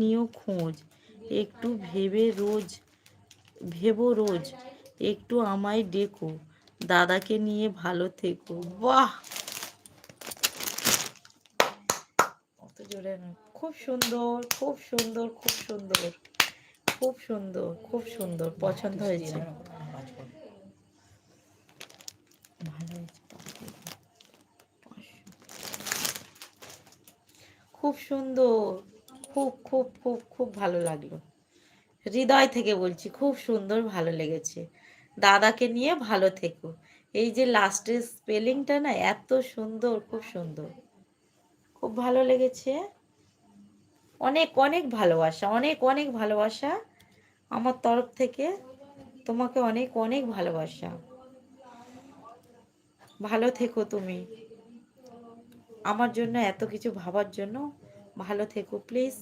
নিও খোঁজ, একটু ভেবো রোজ, একটু আমায় ডেকো, দাদাকে নিয়ে ভালো থেকো। বাহ, অত জোরে না, খুব সুন্দর, খুব সুন্দর, খুব সুন্দর, খুব সুন্দর, খুব সুন্দর, পছন্দ হয়েছে, ভালো হয়েছে, খুব সুন্দর, খুব খুব খুব খুব ভালো লাগলো, হৃদয় থেকে বলছি, খুব সুন্দর, ভালো লেগেছে। দাদাকে নিয়ে ভালো থেকো, এই যে লাস্টের স্পেলিংটা না এত সুন্দর, খুব সুন্দর, খুব ভালো লেগেছে। অনেক অনেক ভালোবাসা, অনেক অনেক ভালোবাসা আমার তরফ থেকে, তোমাকে অনেক অনেক ভালোবাসা। ভালো থেকো তুমি, আমার জন্য এত কিছু ভাবার জন্য ভালো থেকো প্লিজ।